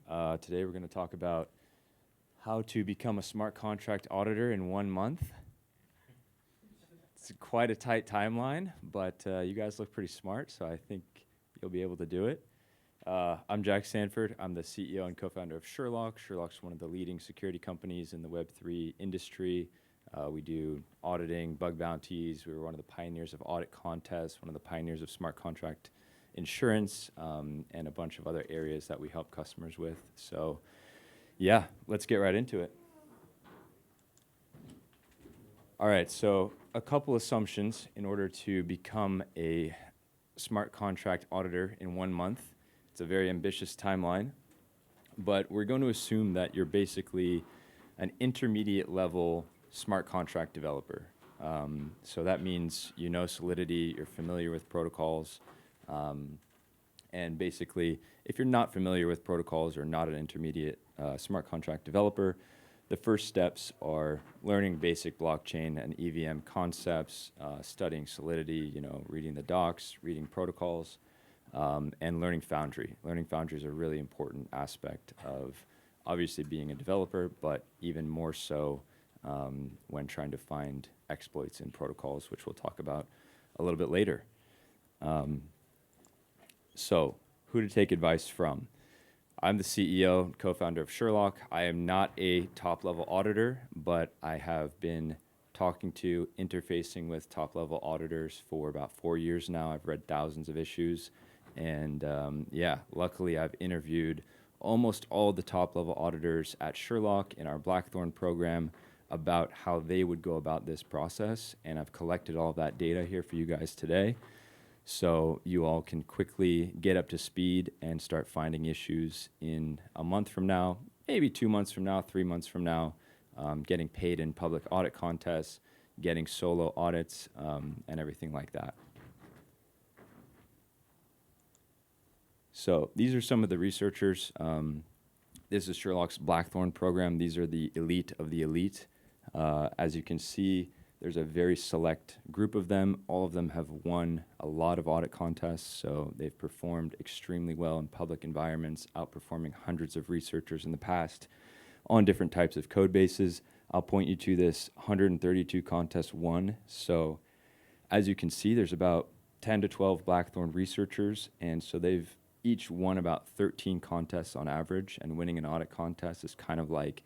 Today we're going to talk about how to become a smart contract auditor in 1 month. It's quite a tight timeline, but you guys look pretty smart, so I think you'll be able to do it. I'm Jack Sanford. I'm the CEO and co-founder of Sherlock. Sherlock's one of the leading security companies in the Web3 industry. We do auditing, bug bounties. We were one of the pioneers of audit contests, one of the pioneers of smart contract insurance, and a bunch of other areas that we help customers with. So yeah, let's get right into it. All right, so a couple assumptions in order to become a smart contract auditor in 1 month. It's a very ambitious timeline, but we're going to assume that you're basically an intermediate level smart contract developer. So that means you know Solidity, you're familiar with protocols, and basically, if you're not familiar with protocols or not an intermediate smart contract developer, the first steps are learning basic blockchain and EVM concepts, studying Solidity, reading the docs, reading protocols, and learning Foundry. Learning Foundry is a really important aspect of obviously being a developer, but even more so when trying to find exploits in protocols, which we'll talk about a little bit later. So, who to take advice from? I'm the CEO and co-founder of Sherlock. I am not a top-level auditor, but I have been talking to, interfacing with top-level auditors for about 4 years now. I've read thousands of issues, and luckily I've interviewed almost all the top-level auditors at Sherlock in our Blackthorn program about how they would go about this process, and I've collected all of that data here for you guys today. So you all can quickly get up to speed and start finding issues in a month from now, maybe 2 months from now, 3 months from now, getting paid in public audit contests, getting solo audits, and everything like that. So these are some of the researchers. This is Sherlock's Blackthorn program. These are the elite of the elite. As you can see, there's a very select group of them. All of them have won a lot of audit contests, so they've performed extremely well in public environments, outperforming hundreds of researchers in the past on different types of code bases. I'll point you to this 132 contests won. So as you can see, there's about 10 to 12 Blackthorn researchers, and so they've each won about 13 contests on average, and winning an audit contest is kind of like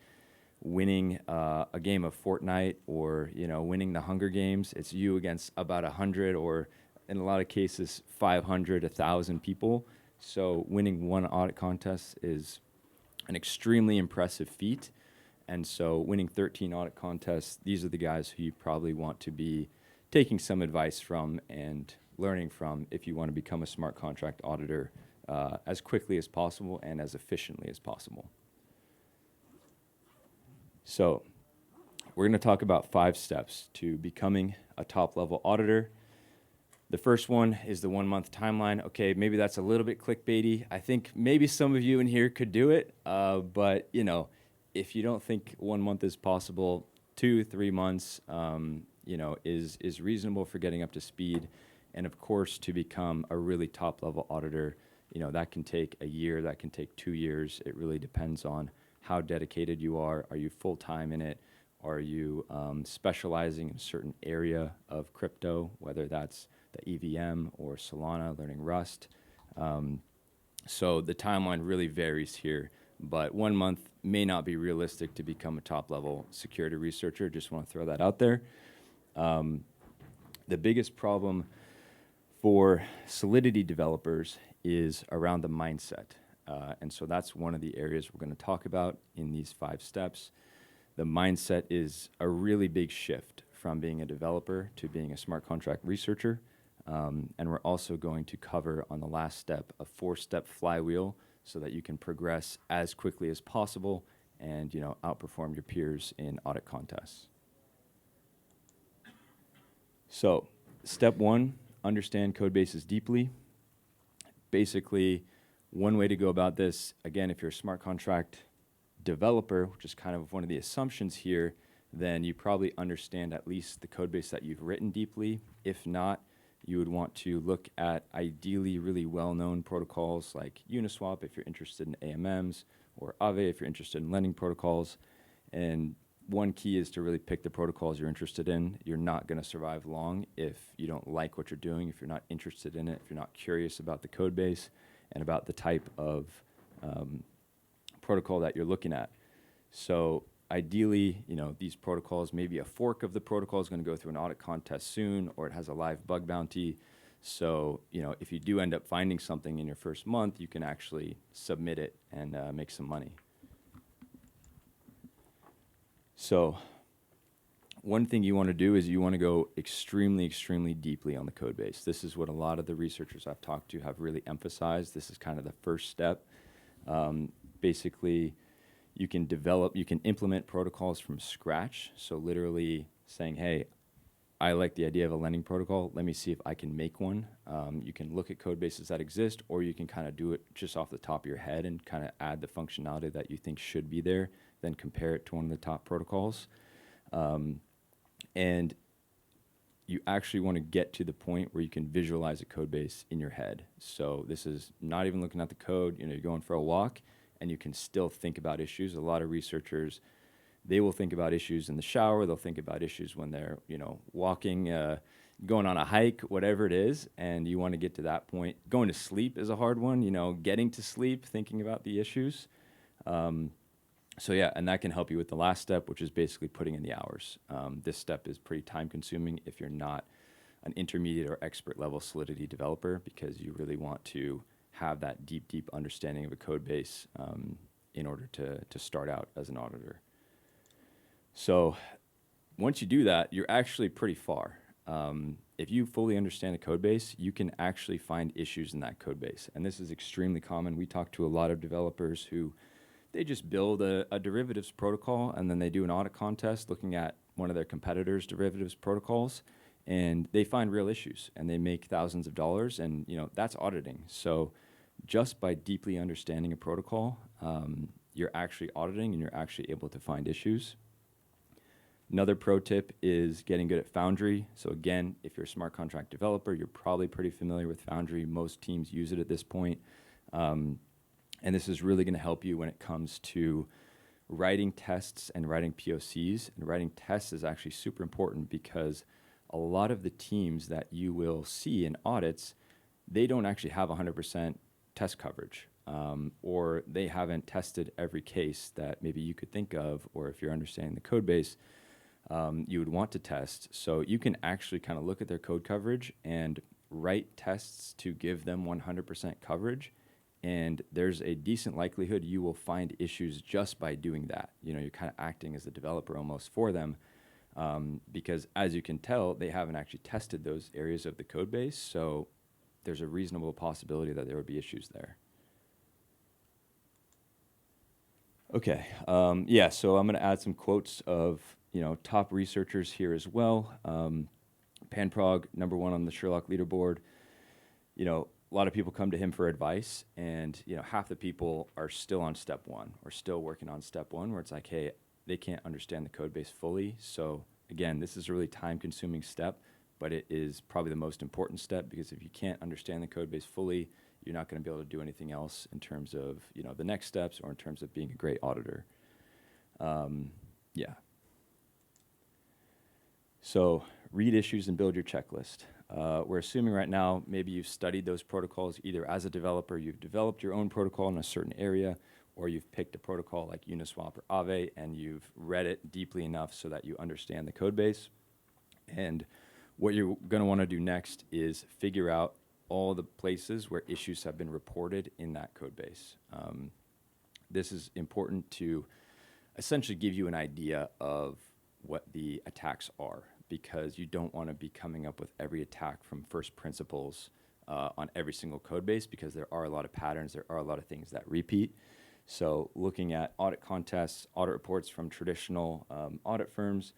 winning a game of Fortnite or winning the Hunger Games. It's you against about 100 or in a lot of cases 500, 1,000 people. So winning one audit contest is an extremely impressive feat. And so winning 13 audit contests, these are the guys who you probably want to be taking some advice from and learning from if you want to become a smart contract auditor as quickly as possible and as efficiently as possible. So we're going to talk about 5 steps to becoming a top-level auditor. The first one is the 1 month timeline. Okay, maybe that's a little bit clickbaity. I think maybe some of you in here could do it, but if you don't think 1 month is possible, 2-3 months, is reasonable for getting up to speed. And of course, to become a really top-level auditor, that can take a year, that can take 2 years. It really depends on how dedicated you are. Are you full-time in it? Are you specializing in a certain area of crypto, whether that's the EVM or Solana, learning Rust? So the timeline really varies here, but 1 month may not be realistic to become a top-level security researcher. Just want to throw that out there. The biggest problem for Solidity developers is around the mindset. And so that's one of the areas we're going to talk about in these 5 steps. The mindset is a really big shift from being a developer to being a smart contract researcher. And we're also going to cover on the last step a 4-step flywheel so that you can progress as quickly as possible and outperform your peers in audit contests. So step 1, understand code bases deeply. Basically, one way to go about this, again, if you're a smart contract developer, which is kind of one of the assumptions here, then you probably understand at least the code base that you've written deeply. If not, you would want to look at ideally really well-known protocols like Uniswap if you're interested in AMMs, or Aave if you're interested in lending protocols. And one key is to really pick the protocols you're interested in. You're not going to survive long if you don't like what you're doing, if you're not interested in it, if you're not curious about the code base and about the type of protocol that you're looking at. So ideally, these protocols, maybe a fork of the protocol is going to go through an audit contest soon, or it has a live bug bounty. So, if you do end up finding something in your first month, you can actually submit it and make some money. So one thing you want to do is you want to go extremely, extremely deeply on the code base. This is what a lot of the researchers I've talked to have really emphasized. This is kind of the first step. Basically, you can implement protocols from scratch. So literally saying, hey, I like the idea of a lending protocol. Let me see if I can make one. You can look at code bases that exist, or you can kind of do it just off the top of your head and kind of add the functionality that you think should be there, then compare it to one of the top protocols. And you actually want to get to the point where you can visualize a code base in your head. So this is not even looking at the code. You're going for a walk, and you can still think about issues. A lot of researchers, they will think about issues in the shower. They'll think about issues when they're, walking, going on a hike, whatever it is. And you want to get to that point. Going to sleep is a hard one, getting to sleep, thinking about the issues. So yeah, and that can help you with the last step, which is basically putting in the hours. This step is pretty time consuming if you're not an intermediate or expert level Solidity developer, because you really want to have that deep, deep understanding of a code base in order to start out as an auditor. So once you do that, you're actually pretty far. If you fully understand the code base, you can actually find issues in that code base. And this is extremely common. We talk to a lot of developers who they just build a derivatives protocol, and then they do an audit contest looking at one of their competitors' derivatives protocols, and they find real issues, and they make thousands of dollars, and that's auditing. So just by deeply understanding a protocol, you're actually auditing, and you're actually able to find issues. Another pro tip is getting good at Foundry. So again, if you're a smart contract developer, you're probably pretty familiar with Foundry. Most teams use it at this point. And this is really going to help you when it comes to writing tests and writing POCs. And writing tests is actually super important because a lot of the teams that you will see in audits, they don't actually have 100% test coverage, or they haven't tested every case that maybe you could think of, or if you're understanding the code base, you would want to test. So you can actually kind of look at their code coverage and write tests to give them 100% coverage. And there's a decent likelihood you will find issues just by doing that. You're kind of acting as a developer almost for them, because as you can tell, they haven't actually tested those areas of the code base. So there's a reasonable possibility that there would be issues there. Okay, so I'm going to add some quotes of top researchers here as well. Panprog, #1 on the Sherlock leaderboard. A lot of people come to him for advice, and half the people are still on step one or still working on step one, where it's like, hey, they can't understand the code base fully. So again, this is a really time-consuming step, but it is probably the most important step, because if you can't understand the code base fully, you're not going to be able to do anything else in terms of the next steps or in terms of being a great auditor. So read issues and build your checklist. We're assuming right now maybe you've studied those protocols either as a developer, you've developed your own protocol in a certain area, or you've picked a protocol like Uniswap or Aave and you've read it deeply enough so that you understand the code base. And what you're going to want to do next is figure out all the places where issues have been reported in that code base. This is important to essentially give you an idea of what the attacks are, because you don't want to be coming up with every attack from first principles on every single code base, because there are a lot of patterns, there are a lot of things that repeat. So looking at audit contests, audit reports from traditional audit firms,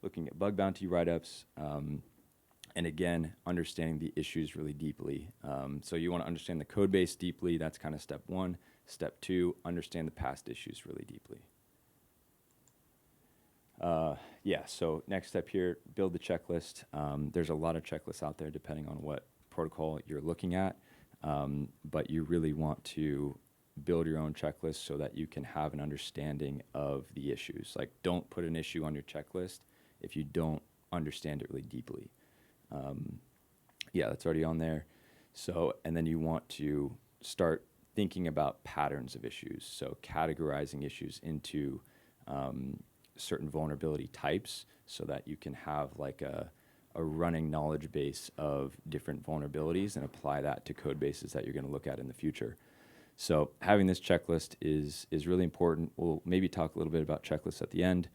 looking at bug bounty write-ups, and again, understanding the issues really deeply. So you want to understand the code base deeply. That's kind of step one. Step two, understand the past issues really deeply. So next step here, build the checklist. There's a lot of checklists out there depending on what protocol you're looking at, but you really want to build your own checklist so that you can have an understanding of the issues. Like, don't put an issue on your checklist if you don't understand it really deeply. Yeah, that's already on there. So, and then you want to start thinking about patterns of issues. So categorizing issues into certain vulnerability types so that you can have like a running knowledge base of different vulnerabilities and apply that to code bases that you're going to look at in the future. So having this checklist is really important. We'll maybe talk a little bit about checklists at the end,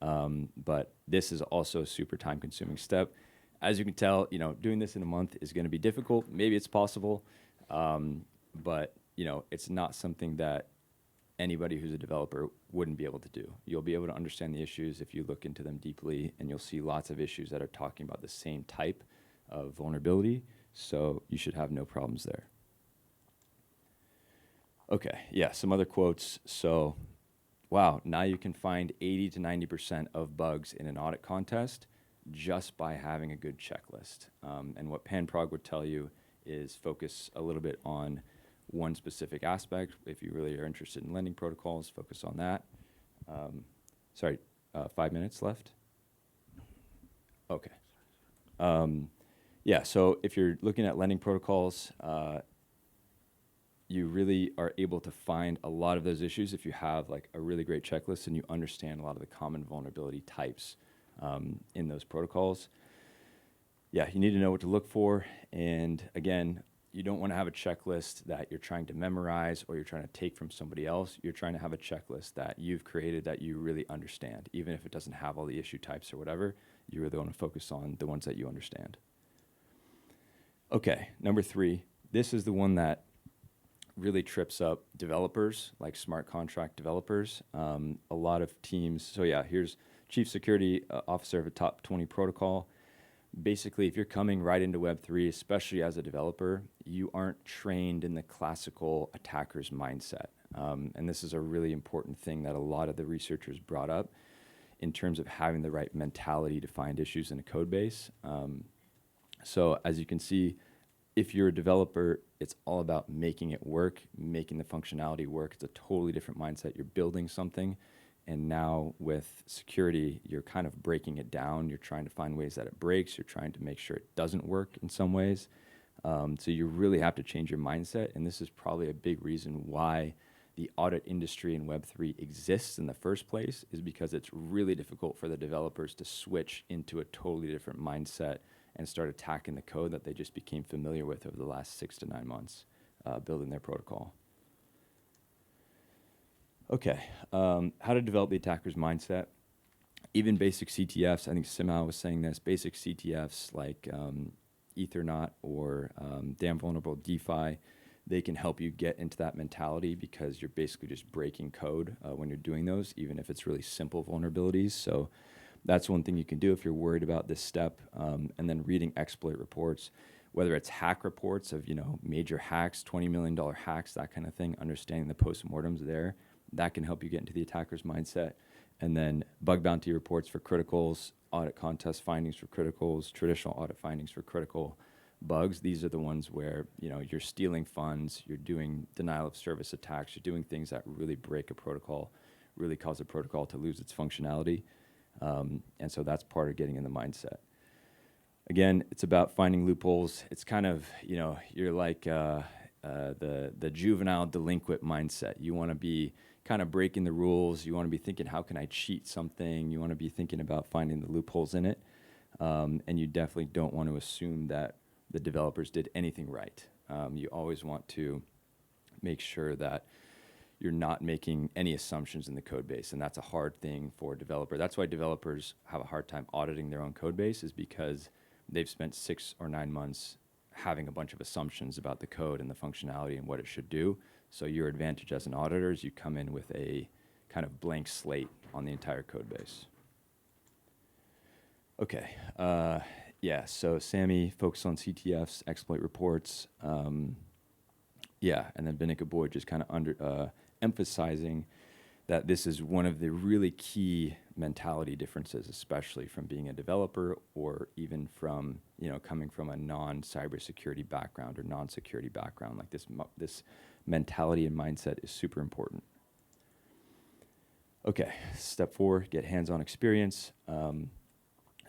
but this is also a super time-consuming step. As you can tell, doing this in a month is going to be difficult. Maybe it's possible, but it's not something that anybody who's a developer wouldn't be able to do. You'll be able to understand the issues if you look into them deeply, and you'll see lots of issues that are talking about the same type of vulnerability, so you should have no problems there. Okay, yeah, some other quotes. So, wow, now you can find 80 to 90% of bugs in an audit contest just by having a good checklist. And what PanProg would tell you is focus a little bit on one specific aspect. If you really are interested in lending protocols, focus on that. 5 minutes left? Okay. Yeah, so if you're looking at lending protocols, you really are able to find a lot of those issues if you have like a really great checklist and you understand a lot of the common vulnerability types in those protocols. Yeah, you need to know what to look for. And again, you don't want to have a checklist that you're trying to memorize or you're trying to take from somebody else. You're trying to have a checklist that you've created that you really understand. Even if it doesn't have all the issue types or whatever, you really want to focus on the ones that you understand. Okay, number 3. This is the one that really trips up developers, like smart contract developers. A lot of teams, so yeah, here's Chief Security Officer of a top 20 protocol. Basically, if you're coming right into Web3, especially as a developer, you aren't trained in the classical attacker's mindset. And this is a really important thing that a lot of the researchers brought up in terms of having the right mentality to find issues in a code base. So as you can see, if you're a developer, it's all about making it work, making the functionality work. It's a totally different mindset. You're building something. And now with security, you're kind of breaking it down. You're trying to find ways that it breaks. You're trying to make sure it doesn't work in some ways. So you really have to change your mindset. And this is probably a big reason why the audit industry in Web3 exists in the first place, is because it's really difficult for the developers to switch into a totally different mindset and start attacking the code that they just became familiar with over the last 6 to 9 months building their protocol. Okay, how to develop the attacker's mindset. Even basic CTFs, I think Simao was saying this, basic CTFs like Ethernaut or Damn Vulnerable DeFi, they can help you get into that mentality because you're basically just breaking code when you're doing those, even if it's really simple vulnerabilities. So that's one thing you can do if you're worried about this step. And then reading exploit reports, whether it's hack reports of major hacks, $20 million hacks, that kind of thing, understanding the postmortems there. That can help you get into the attacker's mindset. And then bug bounty reports for criticals, audit contest findings for criticals, traditional audit findings for critical bugs. These are the ones where you're stealing funds, you're doing denial of service attacks, you're doing things that really break a protocol, really cause a protocol to lose its functionality. And so that's part of getting in the mindset. Again, it's about finding loopholes. It's kind of, you're like the juvenile delinquent mindset. You want to be kind of breaking the rules. You want to be thinking, how can I cheat something? You want to be thinking about finding the loopholes in it. And you definitely don't want to assume that the developers did anything right. You always want to make sure that you're not making any assumptions in the code base. And that's a hard thing for a developer. That's why developers have a hard time auditing their own code base, is because they've spent 6 or 9 months having a bunch of assumptions about the code and the functionality and what it should do. So your advantage as an auditor is you come in with a kind of blank slate on the entire code base. Okay, yeah, so Sammy focused on CTFs, exploit reports. Yeah, and then Binika Boyd just kind of emphasizing that this is one of the really key mentality differences, especially from being a developer or even from, coming from a non-cybersecurity background or non-security background. Like this mentality and mindset is super important. Okay, step 4, get hands-on experience.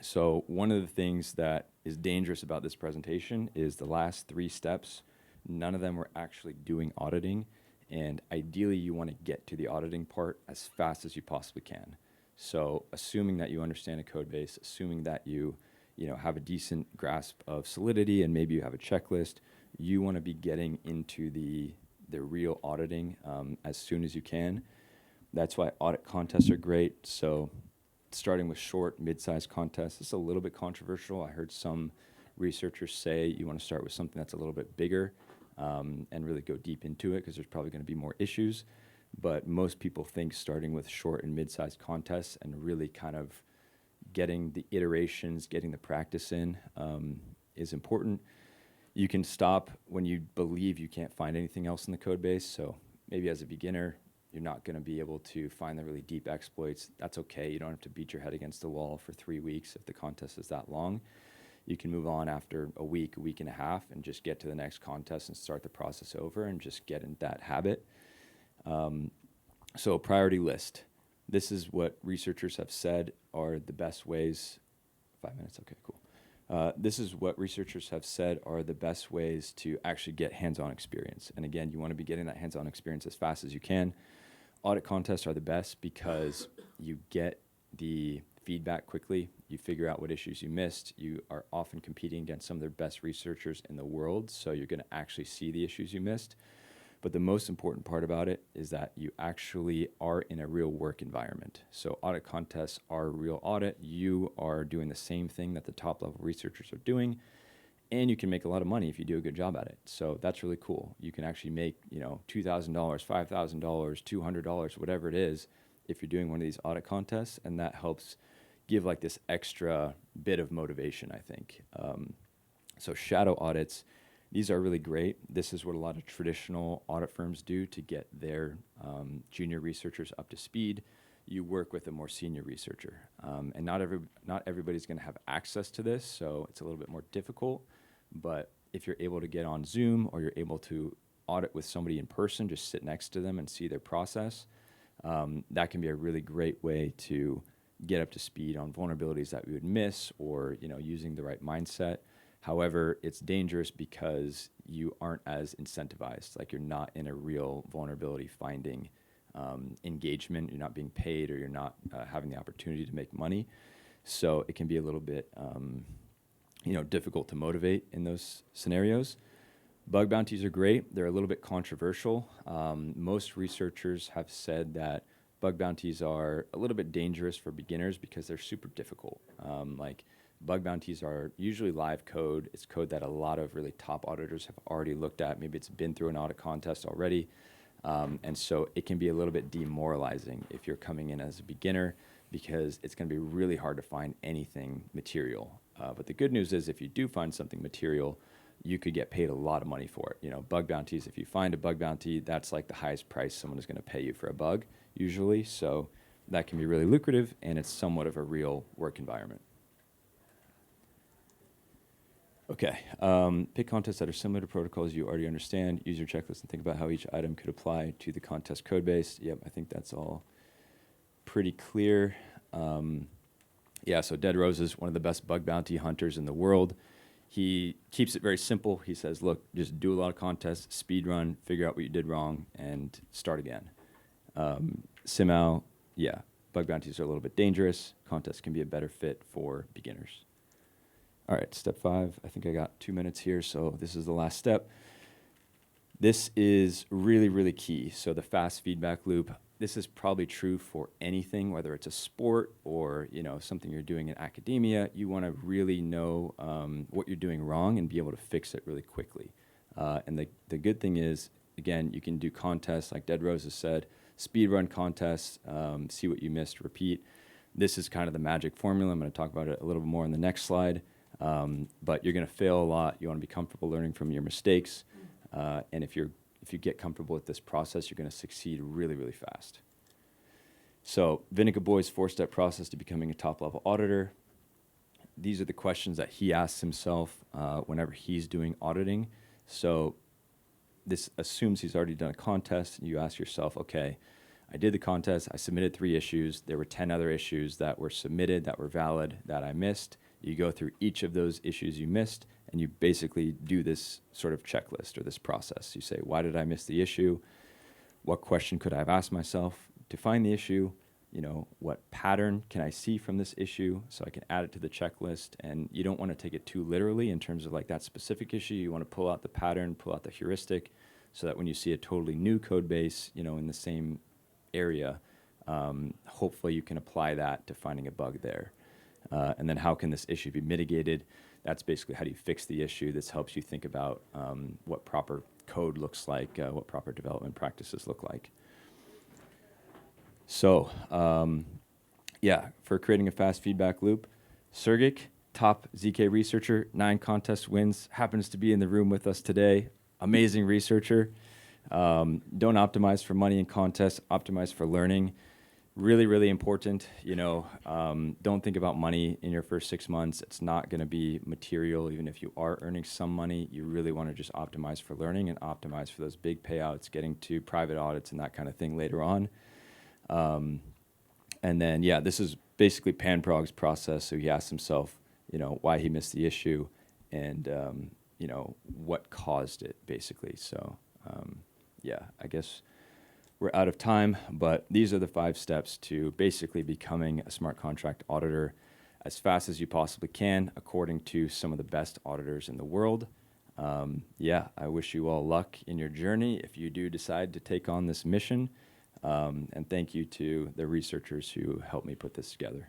So one of the things that is dangerous about this presentation is the last 3 steps, none of them were actually doing auditing. And ideally, you want to get to the auditing part as fast as you possibly can. So assuming that you understand a code base, assuming that you have a decent grasp of Solidity and maybe you have a checklist, you want to be getting into the real auditing as soon as you can. That's why audit contests are great. So starting with short, mid-sized contests, it's a little bit controversial. I heard some researchers say you want to start with something that's a little bit bigger and really go deep into it because there's probably going to be more issues. But most people think starting with short and mid-sized contests and really kind of getting the iterations, getting the practice in is important. You can stop when you believe you can't find anything else in the code base. So maybe as a beginner, you're not going to be able to find the really deep exploits. That's okay. You don't have to beat your head against the wall for 3 weeks if the contest is that long. You can move on after a week and a half, and just get to the next contest and start the process over and just get in that habit. So priority list. This is what researchers have said are the best ways. 5 minutes, okay, cool. This is what researchers have said are the best ways to actually get hands-on experience. And again, you want to be getting that hands-on experience as fast as you can. Audit contests are the best because you get the feedback quickly. You figure out what issues you missed. You are often competing against some of the best researchers in the world, so you're going to actually see the issues you missed. But the most important part about it is that you actually are in a real work environment. So audit contests are a real audit. You are doing the same thing that the top level researchers are doing, and you can make a lot of money if you do a good job at it. So that's really cool. You can actually make, $2,000, $5,000, $200, whatever it is, if you're doing one of these audit contests, and that helps give like this extra bit of motivation, I think. So shadow audits, these are really great. This is what a lot of traditional audit firms do to get their junior researchers up to speed. You work with a more senior researcher. And not everybody's going to have access to this, so it's a little bit more difficult. But if you're able to get on Zoom or you're able to audit with somebody in person, just sit next to them and see their process, that can be a really great way to get up to speed on vulnerabilities that we would miss or using the right mindset. However, it's dangerous because you aren't as incentivized. Like you're not in a real vulnerability finding engagement. You're not being paid or you're not having the opportunity to make money. So it can be a little bit difficult to motivate in those scenarios. Bug bounties are great. They're a little bit controversial. Most researchers have said that bug bounties are a little bit dangerous for beginners because they're super difficult. Bug bounties are usually live code. It's code that a lot of really top auditors have already looked at. Maybe it's been through an audit contest already. And so it can be a little bit demoralizing if you're coming in as a beginner because it's going to be really hard to find anything material. But the good news is if you do find something material, you could get paid a lot of money for it. Bug bounties, if you find a bug bounty, that's like the highest price someone is going to pay you for a bug usually. So that can be really lucrative, and it's somewhat of a real work environment. Okay, pick contests that are similar to protocols you already understand. Use your checklist and think about how each item could apply to the contest code base. Yep, I think that's all pretty clear. So Dead Rose is one of the best bug bounty hunters in the world. He keeps it very simple. He says, look, just do a lot of contests, speed run, figure out what you did wrong, and start again. Siml, bug bounties are a little bit dangerous. Contests can be a better fit for beginners. All right, step 5. I think I got 2 minutes here, so this is the last step. This is really, really key. So the fast feedback loop, this is probably true for anything, whether it's a sport or something you're doing in academia. You want to really know what you're doing wrong and be able to fix it really quickly. And the good thing is, again, you can do contests like Dead Rose has said, speed run contests, see what you missed, repeat. This is kind of the magic formula. I'm going to talk about it a little bit more in the next slide. But you're going to fail a lot. You want to be comfortable learning from your mistakes. And if you get comfortable with this process, you're going to succeed really, really fast. So Vinica Boy's 4-step process to becoming a top-level auditor. These are the questions that he asks himself whenever he's doing auditing. So this assumes he's already done a contest, and you ask yourself, okay, I did the contest, I submitted 3 issues, there were 10 other issues that were submitted, that were valid, that I missed. You go through each of those issues you missed, and you basically do this sort of checklist or this process. You say, why did I miss the issue? What question could I have asked myself to find the issue? You know, what pattern can I see from this issue so I can add it to the checklist? And you don't want to take it too literally in terms of like that specific issue. You want to pull out the pattern, pull out the heuristic, so that when you see a totally new code base, you know, in the same area, hopefully you can apply that to finding a bug there. And then how can this issue be mitigated? That's basically how do you fix the issue. This helps you think about what proper code looks like, what proper development practices look like. So, yeah, for creating a fast feedback loop, Sergic, top ZK researcher, 9 contest wins, happens to be in the room with us today. Amazing researcher. Don't optimize for money in contests, optimize for learning. Really, really important. You know, don't think about money in your first 6 months. It's not going to be material. Even if you are earning some money, you really want to just optimize for learning and optimize for those big payouts, getting to private audits and that kind of thing later on. And then, yeah, this is basically Panprog's process. So he asked himself, you know, why he missed the issue and, you know, what caused it, basically. So, yeah, I guess we're out of time, but these are the 5 steps to basically becoming a smart contract auditor as fast as you possibly can, according to some of the best auditors in the world. Yeah, I wish you all luck in your journey if you do decide to take on this mission. And thank you to the researchers who helped me put this together.